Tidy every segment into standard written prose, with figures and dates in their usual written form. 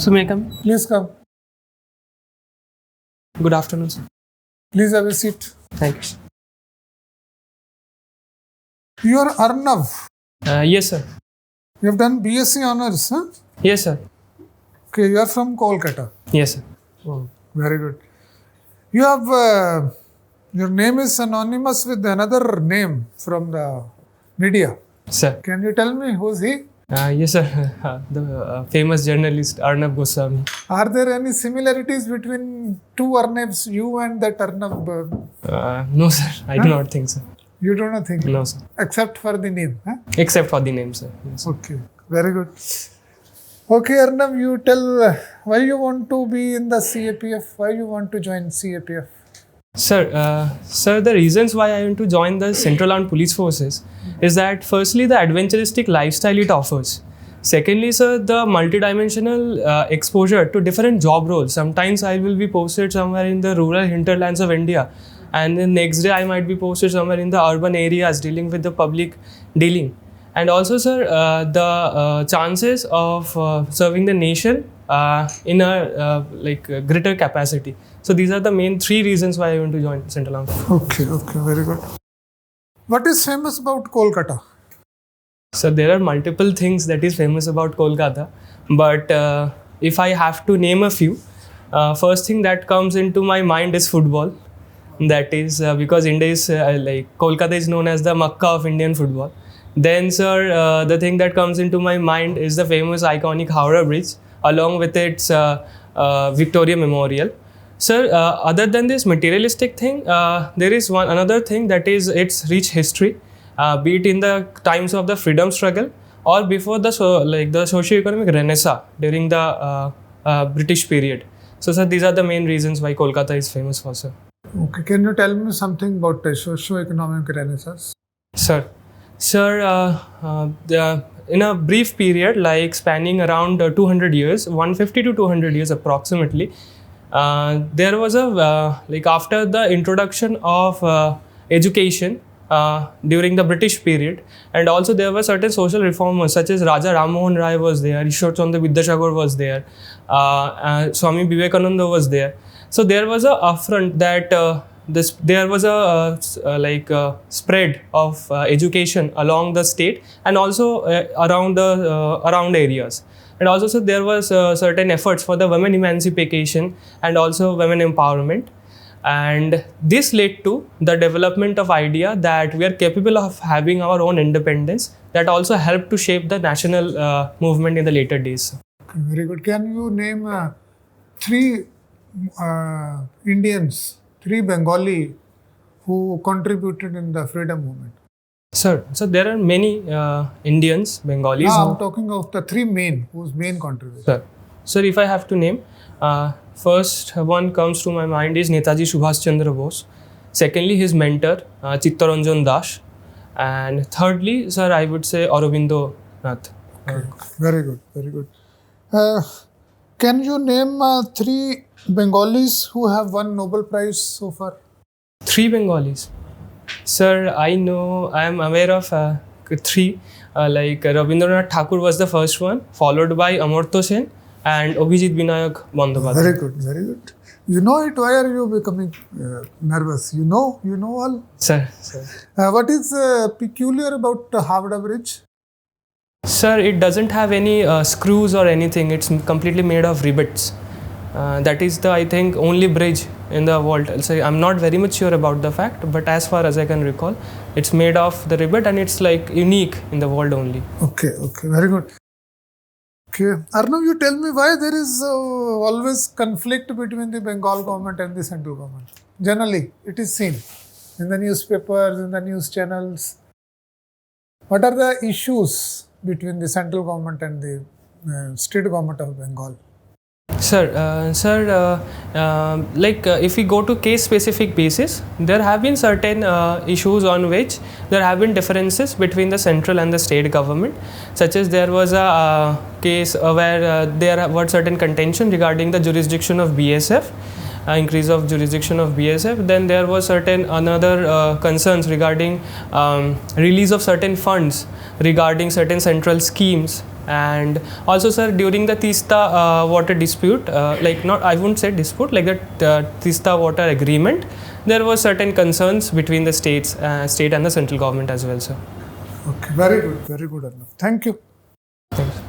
So may I come? Please come. Good afternoon, sir. Please have a seat. Thank you, sir. You are Arnab. Yes, sir. You have done BSc Honours, huh? Yes, sir. Okay, you are from Kolkata. Yes, sir. Oh, very good. You have, your name is synonymous with another name from the media. Sir. Can you tell me who's he? Yes, sir. The famous journalist Arnab Goswami. Are there any similarities between two Arnabs, you and that Arnab? No, sir. I do not think so. You do not think? No, sir. Except for the name, huh? Except for the name, sir. Yes. Okay, very good. Okay, Arnab, you tell why you want to be in the CAPF, why you want to join CAPF? Sir, the reasons why I want to join the Central Armed Police Forces is that firstly, the adventuristic lifestyle it offers. Secondly, sir, the multidimensional exposure to different job roles. Sometimes I will be posted somewhere in the rural hinterlands of India, and the next day I might be posted somewhere in the urban areas dealing with the public dealing. And also, sir, the chances of serving the nation in a greater capacity. So these are the main three reasons why I want to join Central Armed. Okay, very good. What is famous about Kolkata? So there are multiple things that is famous about Kolkata, but if I have to name a few, first thing that comes into my mind is football. That is because India is Kolkata is known as the Makkah of Indian football. Then, sir, the thing that comes into my mind is the famous iconic Howrah Bridge, along with its Victoria Memorial. Sir, other than this materialistic thing, there is another thing that is its rich history, be it in the times of the freedom struggle or before the socio-economic renaissance during the British period. So, sir, these are the main reasons why Kolkata is famous for, sir. Okay, can you tell me something about the socio-economic renaissance? Sir, in a brief period, like spanning around 200 years, 150 to 200 years approximately, there was after the introduction of education during the British period, and also there were certain social reformers such as Raja Ram Mohan Rai was there, Ishwar Chandra Vidyasagar was there, Swami Bioeconomy was there. So there was a affront that there was a spread of education along the state and also around areas. And also, so there was certain efforts for the women emancipation and also women empowerment. And this led to the development of idea that we are capable of having our own independence, that also helped to shape the national movement in the later days. Very good. Can you name three Indians, three Bengali who contributed in the freedom movement? Sir, so there are many Indians, Bengalis. I'm talking of the three whose main contribution. Sir, if I have to name, first one comes to my mind is Netaji Subhash Chandra Bose. Secondly, his mentor, Chittaranjan Das. And thirdly, sir, I would say Aurobindo Nath. Okay. Very good. Can you name three Bengalis who have won Nobel Prize so far? Three Bengalis? Sir, I am aware of three. Rabindranath Thakur was the first one, followed by Amartya Sen and Abhijit Vinayak Bandyopadhyay. Very good. You know it. Why are you becoming nervous? You know all. Sir. What is peculiar about the Howrah Bridge? Sir, it doesn't have any screws or anything. It's completely made of rivets. That is the, I think, only bridge in the world. So I'm not very much sure about the fact, but as far as I can recall, it's made of the rivet and it's unique in the world only. Okay, very good. Okay, Arnab, you tell me why there is always conflict between the Bengal government and the central government. Generally, it is seen in the newspapers, in the news channels. What are the issues between the central government and the state government of Bengal? Sir, if we go to case-specific basis, there have been certain issues on which there have been differences between the central and the state government, such as there was a case where there were certain contention regarding the jurisdiction of BSF, increase of jurisdiction of BSF. Then there was certain another concerns regarding release of certain funds regarding certain central schemes And also, sir, during the Tista water dispute, like not, I wouldn't say dispute, like the Tista water agreement, there were certain concerns between the state and the central government as well, sir. Okay, very good, Arnab. Thank you. Thanks.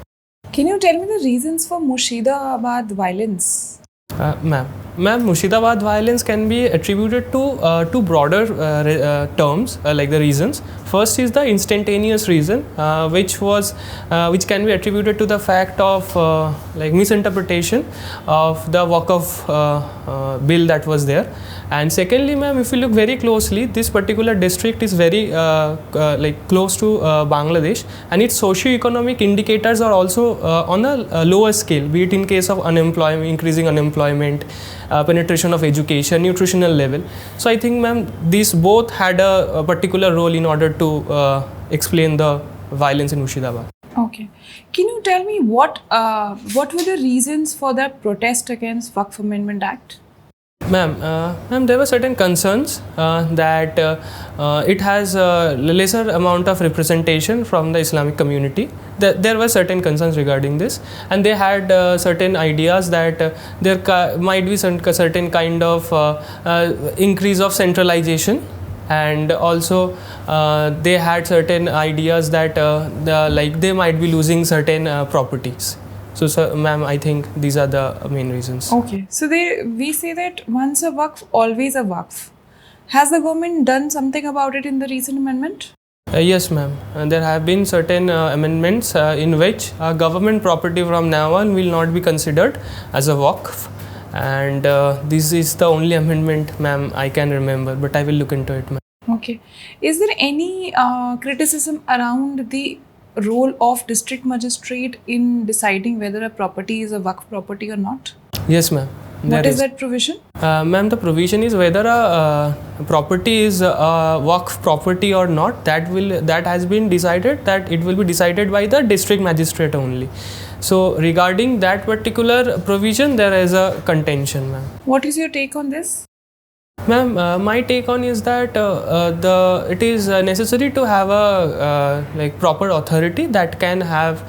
Can you tell me the reasons for Mushidabad violence? Ma'am, Mushidabad violence can be attributed to two broader terms, like the reasons. First is the instantaneous reason, which can be attributed to the fact of like misinterpretation of the Waqf bill that was there. And secondly, ma'am, if you look very closely, this particular district is very like close to Bangladesh, and its socio-economic indicators are also on a lower scale, be it in case of unemployment, increasing unemployment, penetration of education, nutritional level. So I think, ma'am, these both had a particular role in order to explain the violence in Mushidabad. Okay. Can you tell me what were the reasons for the protest against Waqf Amendment Act? Ma'am, there were certain concerns that it has a lesser amount of representation from the Islamic community. There were certain concerns regarding this, and they had certain ideas that there might be certain kind of increase of centralization, and also they had certain ideas that like they might be losing certain properties. So, sir, ma'am, I think these are the main reasons. Okay. So we say that once a Waqf, always a Waqf. Has the government done something about it in the recent amendment? Yes, ma'am. There have been certain amendments in which government property from now on will not be considered as a Waqf. And this is the only amendment, ma'am, I can remember. But I will look into it, ma'am. Okay. Is there any criticism around the role of district magistrate in deciding whether a property is a Waqf property or not? Yes, ma'am. What is that provision? Ma'am, the provision is whether a property is a Waqf property or not. That has been decided, that it will be decided by the district magistrate only. So regarding that particular provision, there is a contention, ma'am. What is your take on this? Ma'am, my take on is that it is necessary to have a like proper authority that can have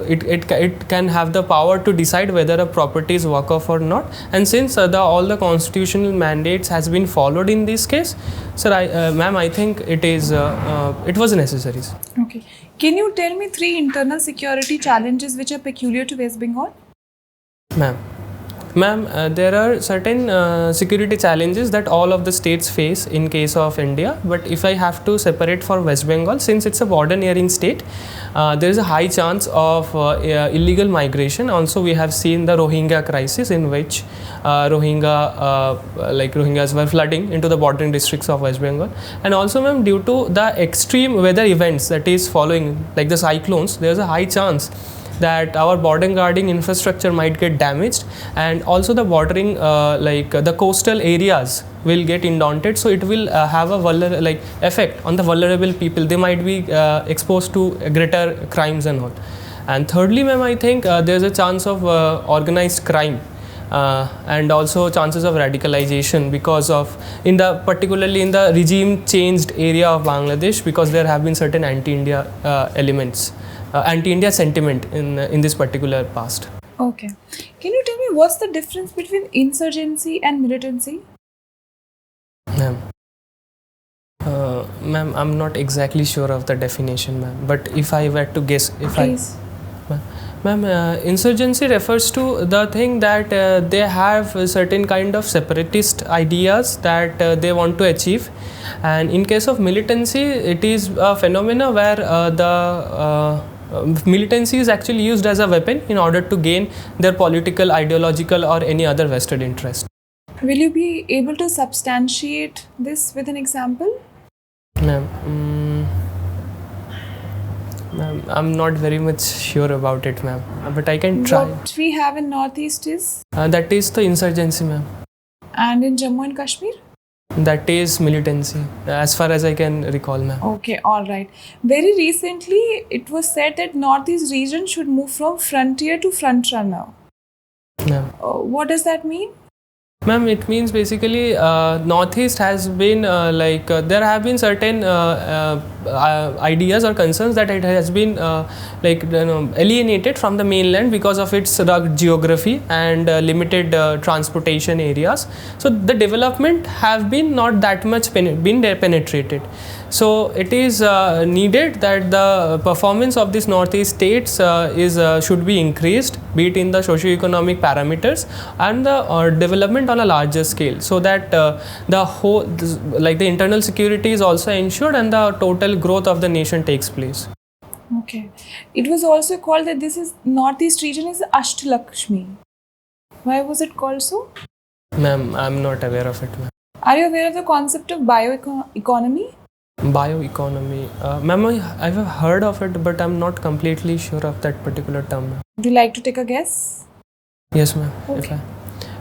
it can have the power to decide whether a property is Waqf or not. And since all the constitutional mandates has been followed in this case, sir, ma'am, I think it was necessary. Okay. Can you tell me 3 internal security challenges which are peculiar to West Bengal? Ma'am, there are certain security challenges that all of the states face in case of India. But if I have to separate for West Bengal, since it's a border nearing state, there is a high chance of illegal migration. Also, we have seen the Rohingya crisis in which Rohingyas were flooding into the bordering districts of West Bengal. And also, ma'am, due to the extreme weather events that is following, like the cyclones, there is a high chance that our border guarding infrastructure might get damaged, and also the bordering the coastal areas will get inundated, so it will have a effect on the vulnerable people. They might be exposed to greater crimes and all. And thirdly, ma'am, I think there's a chance of organized crime and also chances of radicalization because of particularly in the regime changed area of Bangladesh, because there have been certain anti-India elements, anti-India sentiment in this particular past. Okay. Can you tell me what's the difference between insurgency and militancy? Ma'am, I'm not exactly sure of the definition, ma'am. But if I were to guess, Please. Ma'am, insurgency refers to the thing that they have a certain kind of separatist ideas that they want to achieve. And in case of militancy, it is a phenomena where the militancy is actually used as a weapon in order to gain their political, ideological or any other vested interest. Will you be able to substantiate this with an example? Ma'am, I'm not very much sure about it, ma'am, but I can try. What we have in Northeast is? That is the insurgency, ma'am. And in Jammu and Kashmir? That is militancy, as far as I can recall, ma'am. Okay, all right. Very recently, it was said that Northeast region should move from frontier to front runner. Ma'am. What does that mean? Ma'am, it means basically Northeast has been there have been certain ideas or concerns that it has been alienated from the mainland because of its rugged geography and limited transportation areas. So the development have been not that much penetrated. So it is needed that the performance of these Northeast states should be increased, be it in the socio-economic parameters and the development on a larger scale, so that the internal security is also ensured and the total growth of the nation takes place. Okay. It was also called that this is Northeast region is Ashtalakshmi. Why was it called so? Ma'am, I'm not aware of it, ma'am. Are you aware of the concept of bioeconomy? Bioeconomy. Ma'am, I have heard of it, but I'm not completely sure of that particular term. Would you like to take a guess? Yes, ma'am. Okay.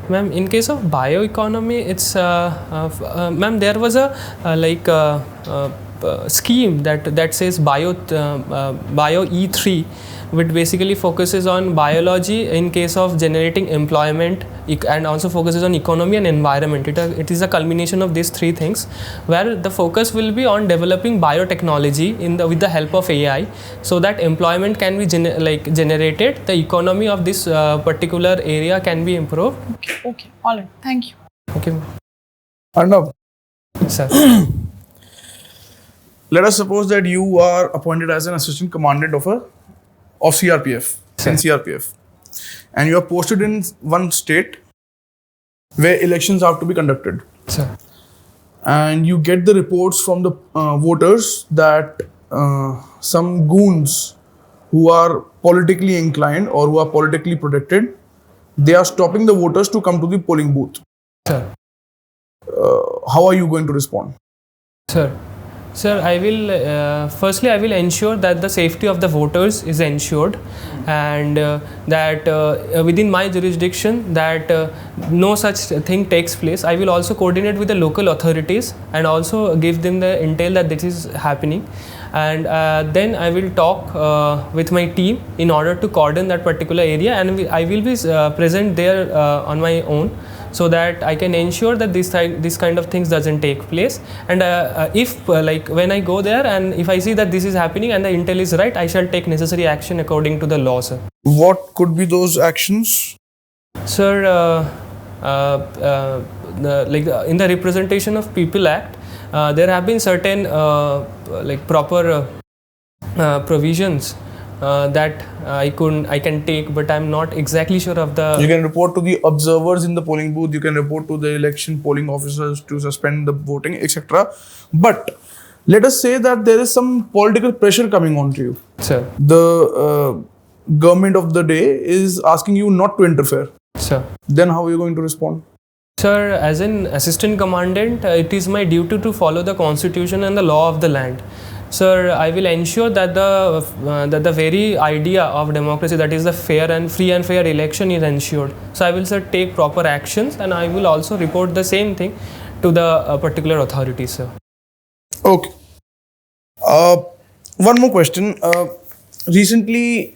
Ma'am, in case of bioeconomy, it's ma'am, there was a scheme that says Bio E3, which basically focuses on biology in case of generating employment and also focuses on economy and environment. It is a culmination of these three things, where the focus will be on developing biotechnology with the help of AI, so that employment can be generated, the economy of this particular area can be improved. Okay. All right. Thank you. Okay. Arnab, Sir. Let us suppose that you are appointed as an assistant commandant of CRPF, in CRPF, and you are posted in one state where elections have to be conducted. Sir. And you get the reports from the voters that some goons who are politically inclined or who are politically protected, they are stopping the voters to come to the polling booth. Sir. How are you going to respond? Sir, I will firstly I will ensure that the safety of the voters is ensured, and that within my jurisdiction that no such thing takes place. I will also coordinate with the local authorities and also give them the intel that this is happening, and then I will talk with my team in order to cordon that particular area, and I will be present there on my own, so that I can ensure that this kind of things doesn't take place. And if when I go there and if I see that this is happening and the intel is right, I shall take necessary action according to the law, sir. What could be those actions? Sir, in the Representation of People Act, there have been certain proper provisions that I can take, but I'm not exactly sure of the. You can report to the observers in the polling booth. You can report to the election polling officers to suspend the voting, etc. But let us say that there is some political pressure coming onto you. Sir. The government of the day is asking you not to interfere. Sir. Then how are you going to respond? Sir, as an assistant commandant, it is my duty to follow the constitution and the law of the land. Sir, I will ensure that the very idea of democracy, that is the fair and free and fair election, is ensured. So I will, sir, take proper actions, and I will also report the same thing to the particular authority, sir. Okay. One more question. Recently,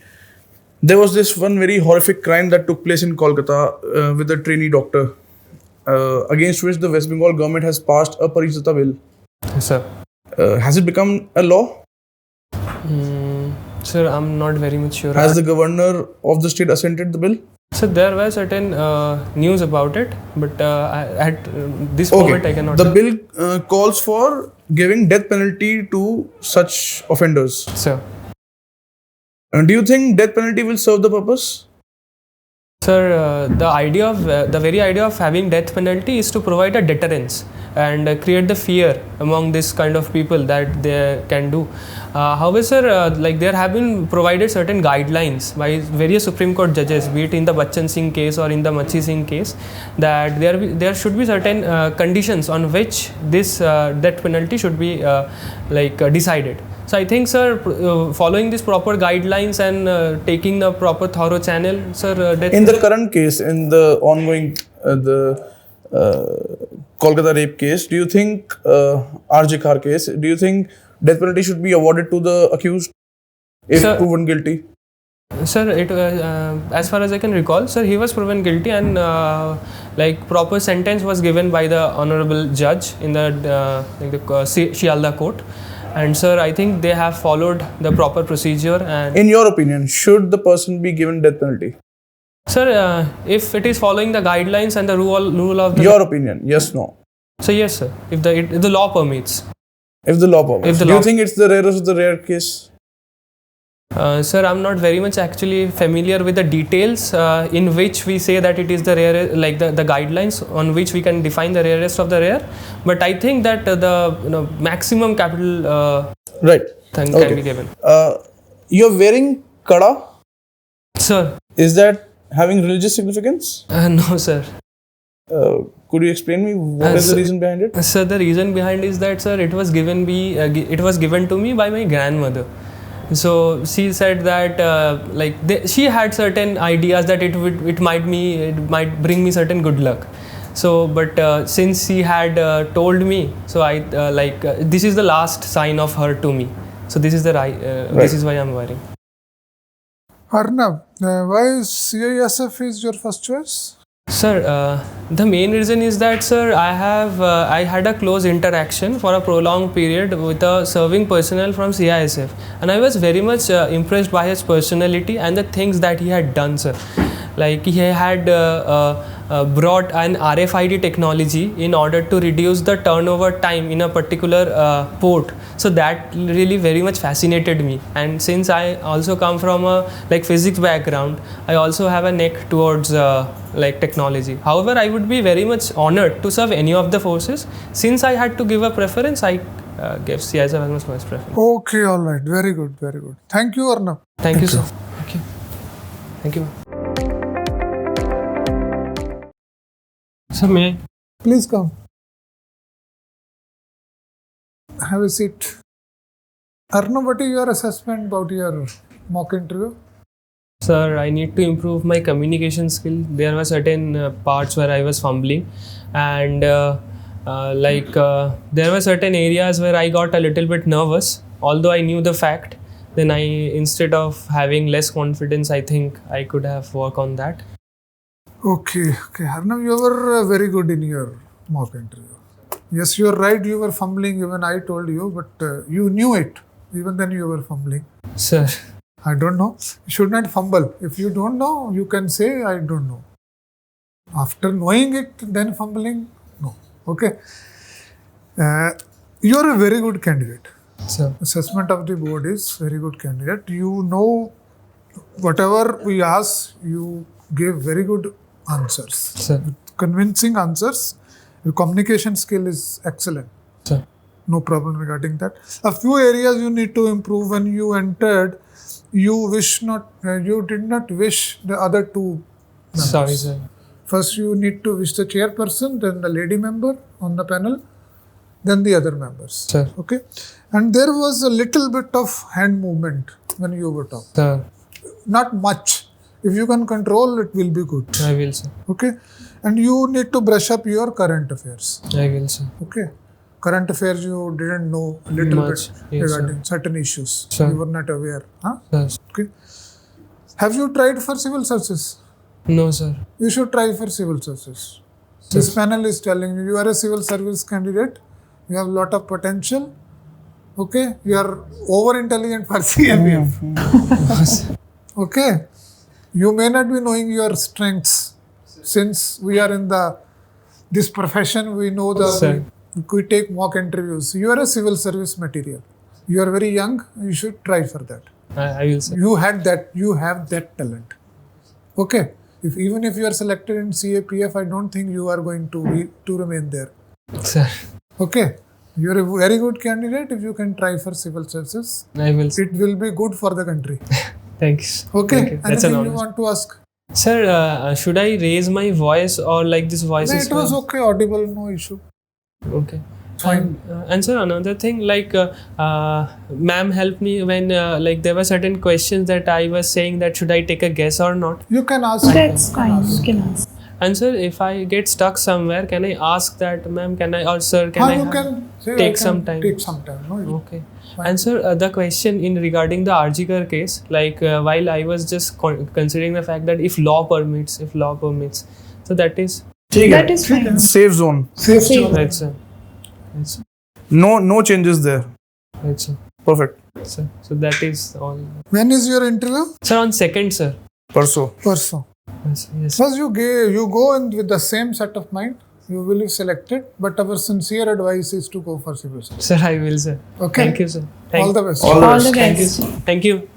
there was this one very horrific crime that took place in Kolkata with a trainee doctor, against which the West Bengal government has passed a Parijata bill. Yes, sir. Has it become a law? Sir, I'm not very much sure. Has the governor of the state assented the bill? So there were certain news about it, but at this moment I cannot. The bill calls for giving death penalty to such offenders. Sir. Do you think death penalty will serve the purpose? Sir, the very idea of having death penalty is to provide a deterrence and create the fear among this kind of people that they can do. However, sir, there have been provided certain guidelines by various Supreme Court judges, be it in the Bachchan Singh case or in the Machi Singh case, that there should be certain conditions on which this death penalty should be decided. So I think, sir, following these proper guidelines and taking the proper thorough channel, sir. In the current case, in the ongoing Kolkata rape case, do you think RJ Khar case, do you think death penalty should be awarded to the accused if proven guilty? Sir, it as far as I can recall, sir, he was proven guilty, and like proper sentence was given by the honorable judge in the Shialda court. And sir, I think they have followed the proper procedure. And In your opinion, should the person be given death penalty? sir, if it is following the guidelines and the rule of the Your opinion, yes, no. so yes, sir, if the law permits. If the law permits. If the Do you law- think it's the rarest of the rare case? Sir, I'm not very much actually familiar with the details in which we say that it is the rare, like the guidelines on which we can define the rarest of the rare. But I think that the maximum capital Right. thing Okay. can be given. You're wearing kada. Sir, Is that having religious significance? no, sir. Could you explain me what is the reason behind it? Sir, the reason behind is that, sir, it was given to me by my grandmother. So she said that she had certain ideas that it might bring me certain good luck. So, but since she had told me, so I this is the last sign of her to me. So this is this is why I'm wearing. Arnab, why CISF is your first choice? Sir, the main reason is that, sir, I had a close interaction for a prolonged period with a serving personnel from CISF, and I was very much impressed by his personality and the things that he had done, sir. Like he had brought an RFID technology in order to reduce the turnover time in a particular port. So that really very much fascinated me. And since I also come from a physics background, I also have a neck towards technology. However, I would be very much honored to serve any of the forces. Since I had to give a preference, I gave CISF as my first preference. Okay, all right. Very good, very good. Thank you, Arnab. Thank you, sir. Thank you. Thank you. Sir, may I? Please come. Have a seat. Arnab, what is your assessment about your mock interview? Sir, I need to improve my communication skill. There were certain parts where I was fumbling, and there were certain areas where I got a little bit nervous. Although I knew the fact, then instead of having less confidence, I think I could have worked on that. Okay. Arnab, you were very good in your mock interview. Yes, you are right. You were fumbling. Even I told you, but you knew it. Even then, you were fumbling. Sir, I don't know. You should not fumble. If you don't know, you can say, I don't know. After knowing it, then fumbling, no. Okay. You are a very good candidate. sir, Assessment of the board is very good candidate. You know, whatever we ask, you gave very good answers. sir, Convincing answers. Your communication skill is excellent. sir. No problem regarding that. A few areas you need to improve. When you entered, you did not wish the other two members. Sorry, sir. First, you need to wish the chairperson, then the lady member on the panel, then the other members. Sir. Okay. And there was a little bit of hand movement when you were talking. Sir, Not much. If you can control, it will be good. I will, sir. Okay. And you need to brush up your current affairs. I will, sir. Okay. Current affairs you didn't know a little Much. bit Yes, regarding certain issues. Sir. You were not aware. Huh? Sir. Okay. Have you tried for civil services? No, sir. You should try for civil services. This panel is telling you are a civil service candidate. You have a lot of potential. Okay. You are over intelligent for CAPF. Okay. You may not be knowing your strengths. Since we are in this profession, we know we take mock interviews. You are a civil service material. You are very young. You should try for that. I will, sir. You have that talent. Okay. Even if you are selected in CAPF, I don't think you are going to remain there. Sir, Okay. You are a very good candidate. If you can try for civil services, I will, sir. it will be good for the country. Thanks. Okay. Thank you. That's an Anything you honor. want to ask? Sir, should I raise my voice or this voice No, is it was fine? okay, audible, no issue. Okay. Fine. And sir, another thing, ma'am helped me when there were certain questions that I was saying that should I take a guess or not. You can ask. That's fine, you can ask. And sir, if I get stuck somewhere, can I ask that, ma'am, can I, or sir, can I you have- can say, take some time? Take some time. No, Okay. And sir, the question in regarding the Arjikar case, like while I was just considering the fact that if law permits, so that is That is fine. Safe zone. Safe Safe. zone. right, sir. Right, sir. No changes there. Right, sir. Perfect. Sir. So that is all. When is your interview? Sir, on 2nd, sir. Perso. Perso. Yes. Yes. First you go in with the same set of mind. You will be selected, but our sincere advice is to go for civil service. Sir, I will, sir. Okay. Thank you, sir. All the best. All the All best. the Thank you, best. sir. Thank you.